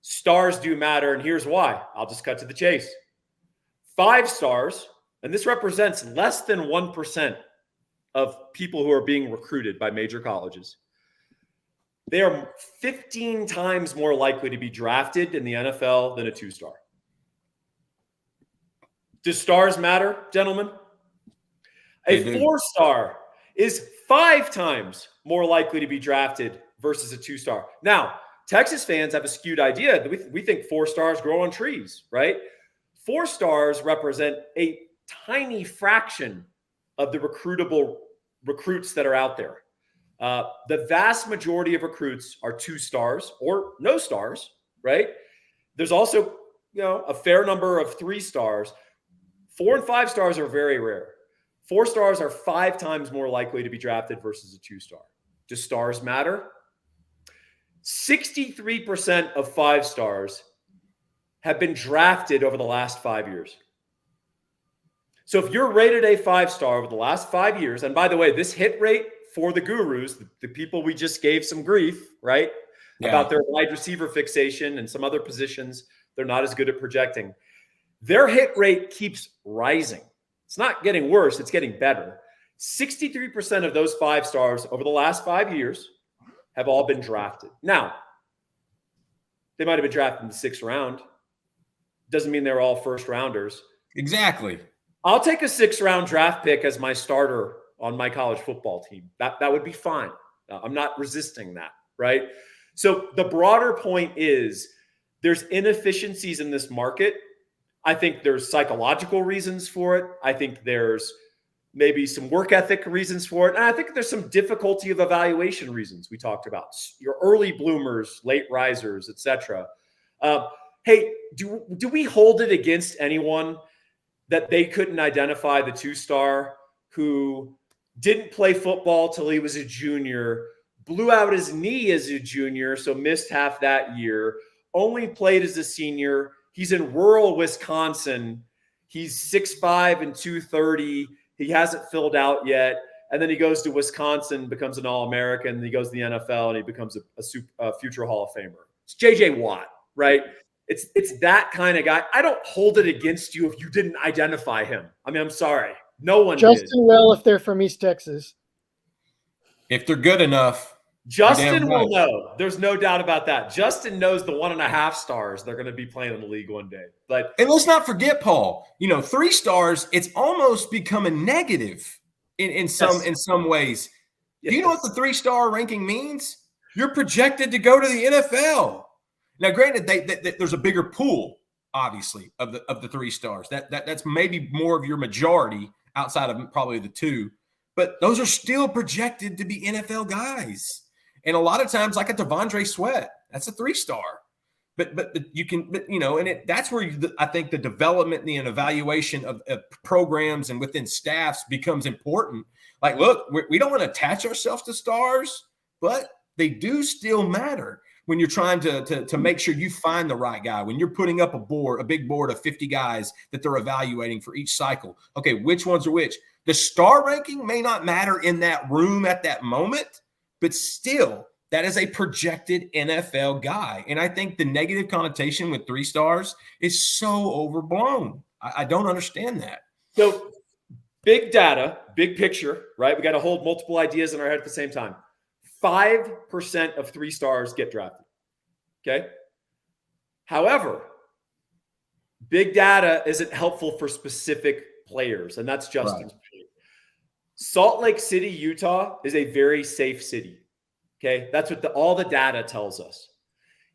stars do matter. And here's why. I'll just cut to the chase. 5 stars, and this represents less than 1% of people who are being recruited by major colleges. They are 15 times more likely to be drafted in the NFL than a 2-star. Do stars matter, gentlemen? A 4-star is 5 times more likely to be drafted versus a 2-star. Now, Texas fans have a skewed idea. We think 4 stars grow on trees, right? 4 stars represent a tiny fraction of the recruitable recruits that are out there. The vast majority of recruits are 2 stars or no stars, right? There's also, a fair number of 3 stars. 4 and 5 stars are very rare. 4 stars are 5 times more likely to be drafted versus a 2-star. Do stars matter? 63% of 5 stars have been drafted over the last 5 years. So if you're rated a 5-star over the last 5 years, and by the way, this hit rate for the gurus, the people we just gave some grief, right? Yeah. About their wide receiver fixation and some other positions, they're not as good at projecting. Their hit rate keeps rising. It's not getting worse, it's getting better. 63% of those 5 stars over the last 5 years have all been drafted. Now, they might have been drafted in the 6th round. Doesn't mean they're all first rounders. Exactly. I'll take a 6th round draft pick as my starter on my college football team. That would be fine. I'm not resisting that, right? So the broader point is there's inefficiencies in this market. I think there's psychological reasons for it. I think there's maybe some work ethic reasons for it. And I think there's some difficulty of evaluation reasons we talked about. Your early bloomers, late risers, etc. Hey, do we hold it against anyone that they couldn't identify the 2-star who didn't play football till he was a junior, blew out his knee as a junior, so missed half that year, only played as a senior. He's in rural Wisconsin. He's 6'5" and 230. He hasn't filled out yet. And then he goes to Wisconsin, becomes an All-American. Then he goes to the NFL, and he becomes a future Hall of Famer. It's J.J. Watt, right? It's that kind of guy. I don't hold it against you if you didn't identify him. I mean, I'm sorry. No one Justin did. Well, if they're from East Texas. If they're good enough. Justin will know. There's no doubt about that. Justin knows the 1.5 stars they're going to be playing in the league one day. And let's not forget, Paul, 3 stars, it's almost become a negative in some ways. Yes. Do you know what the 3-star ranking means? You're projected to go to the NFL. Now, granted, there's a bigger pool, obviously, of the 3 stars. That's maybe more of your majority outside of probably the 2. But those are still projected to be NFL guys. And a lot of times, like a Devondre Sweat, that's a 3-star. But you can, that's where I think the development and the evaluation of programs and within staffs becomes important. Like, look, we don't want to attach ourselves to stars, but they do still matter when you're trying to make sure you find the right guy. When you're putting up a big board of 50 guys that they're evaluating for each cycle. Okay, which ones are which? The star ranking may not matter in that room at that moment, but still, that is a projected NFL guy. And I think the negative connotation with 3 stars is so overblown. I don't understand that. So big data, big picture, right? We got to hold multiple ideas in our head at the same time. 5% of 3 stars get drafted. Okay. However, big data isn't helpful for specific players, and that's Justin's point. Salt Lake City, Utah is a very safe city. Okay, that's what all the data tells us.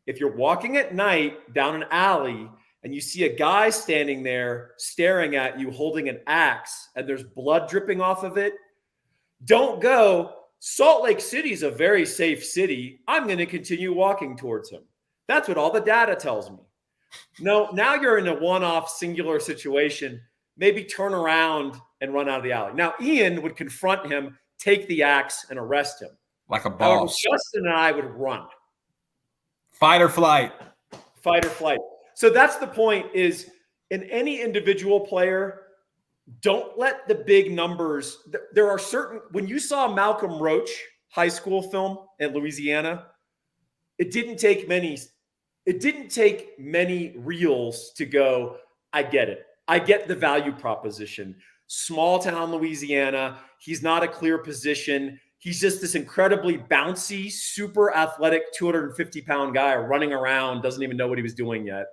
If you're walking at night down an alley and you see a guy standing there staring at you holding an axe and there's blood dripping off of it, don't go, Salt Lake City is a very safe city. I'm going to continue walking towards him. That's what all the data tells me. No, now you're in a one-off singular situation. Maybe turn around and run out of the alley. Now, Ian would confront him, take the axe, and arrest him. Like a boss. Justin and I would run. Fight or flight. Fight or flight. So that's the point, is in any individual player, don't let the big numbers. There are certain, when you saw Malcolm Roach high school film in Louisiana, it didn't take many reels to go, I get it. I get the value proposition. Small town Louisiana. He's not a clear position. He's just this incredibly bouncy, super athletic, 250-pound guy running around, doesn't even know what he was doing yet.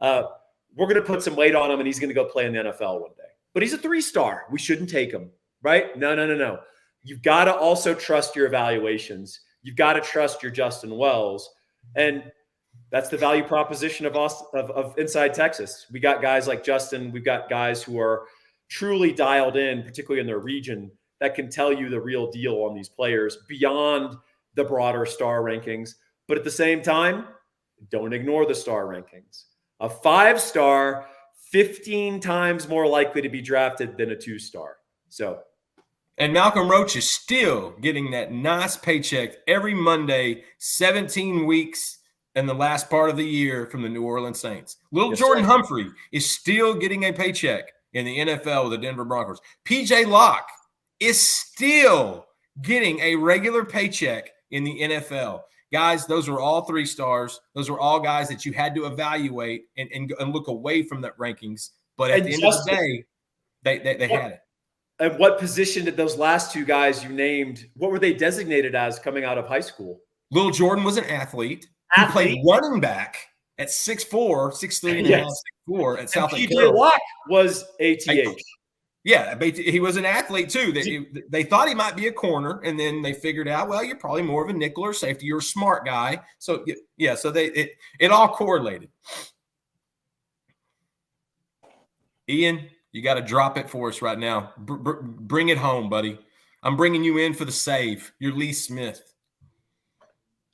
We're going to put some weight on him, and he's going to go play in the NFL one day. But he's a 3-star. We shouldn't take him, right? No. You've got to also trust your evaluations. You've got to trust your Justin Wells. And that's the value proposition of Inside Texas. We got guys like Justin. We've got guys who are truly dialed in, particularly in their region, that can tell you the real deal on these players beyond the broader star rankings. But at the same time, don't ignore the star rankings. A 5-star, 15 times more likely to be drafted than a 2-star. And Malcolm Roach is still getting that nice paycheck every Monday, 17 weeks in the last part of the year from the New Orleans Saints. Jordan Humphrey is still getting a paycheck in the NFL with the Denver Broncos. PJ Locke is still getting a regular paycheck in the NFL. Guys, those were all 3-stars. Those were all guys that you had to evaluate and look away from that rankings. But at the end of the day, they had it. And what position did those last 2 guys you named, what were they designated as coming out of high school? Lil Jordan was an athlete. He played running back at 6'4", 6'3", and a half, 6'4" at South Lake. PJ Locke was ATH. Yeah, he was an athlete too. They thought he might be a corner, and then they figured out, well, you're probably more of a nickel or safety. You're a smart guy. So yeah, so it all correlated. Ian, you got to drop it for us right now. Bring it home, buddy. I'm bringing you in for the save. You're Lee Smith.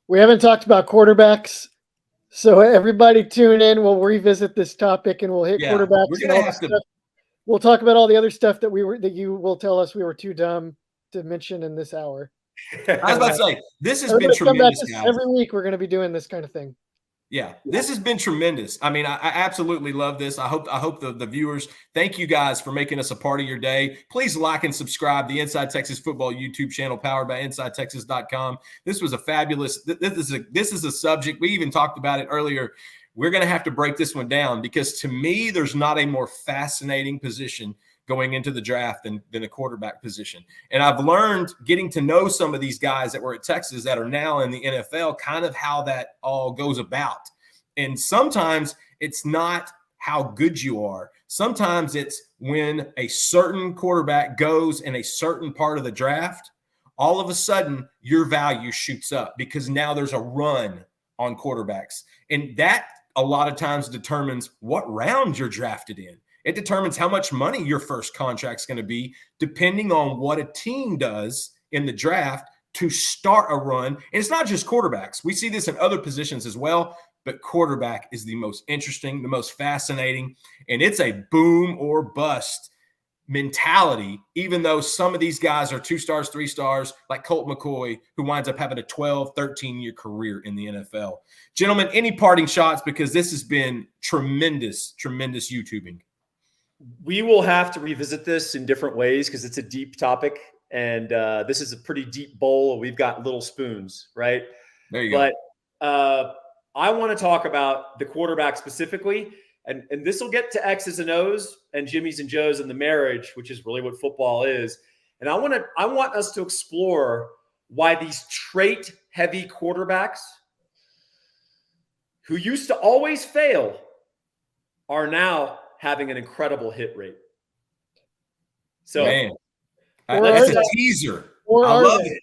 We haven't talked about quarterbacks, so everybody tune in. We'll revisit this topic, and we'll hit quarterbacks. We're gonna have to. We'll talk about all the other stuff that you will tell us we were too dumb to mention in this hour. I was about to say, this has been tremendous. Every week we're going to be doing this kind of thing. Yeah, this has been tremendous. I mean, I absolutely love this. I hope the viewers, thank you guys for making us a part of your day. Please like and subscribe the Inside Texas Football YouTube channel powered by InsideTexas.com. This was a fabulous, this is a subject. We even talked about it earlier. We're going to have to break this one down because to me, there's not a more fascinating position going into the draft than a quarterback position. And I've learned getting to know some of these guys that were at Texas that are now in the NFL, kind of how that all goes about. And sometimes it's not how good you are. Sometimes it's when a certain quarterback goes in a certain part of the draft, all of a sudden your value shoots up because now there's a run on quarterbacks. And that a lot of times determines what round you're drafted in. It determines how much money your first contract's going to be, depending on what a team does in the draft to start a run. And it's not just quarterbacks. We see this in other positions as well, but quarterback is the most interesting, the most fascinating, and it's a boom or bust mentality, even though some of these guys are 2-stars, 3-stars, like Colt McCoy, who winds up having a 12, 13-year career in the NFL. Gentlemen, any parting shots? Because this has been tremendous, tremendous YouTubing. We will have to revisit this in different ways because it's a deep topic, and this is a pretty deep bowl. We've got little spoons, right? There you go. But I want to talk about the quarterback specifically, and this will get to X's and O's and Jimmy's and Joe's and the marriage, which is really what football is. And I want us to explore why these trait-heavy quarterbacks who used to always fail are now having an incredible hit rate. So, Man, Or that's are a they? teaser. Or I are love they? it.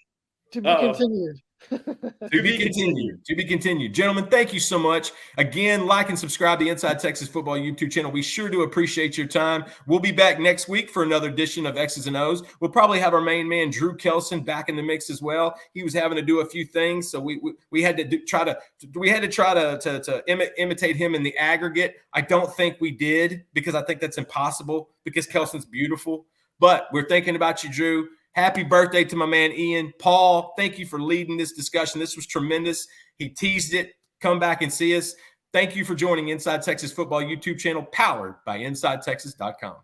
To be Uh-oh. continued. To be continued. To be continued. Gentlemen, thank you so much. Again, like and subscribe to the Inside Texas Football YouTube channel. We sure do appreciate your time. We'll be back next week for another edition of X's and O's. We'll probably have our main man, Drew Kelson, back in the mix as well. He was having to do a few things, so we had to try to imitate him in the aggregate. I don't think we did, because I think that's impossible, because Kelson's beautiful. But we're thinking about you, Drew. Happy birthday to my man, Ian. Paul, thank you for leading this discussion. This was tremendous. He teased it. Come back and see us. Thank you for joining Inside Texas Football YouTube channel, powered by InsideTexas.com.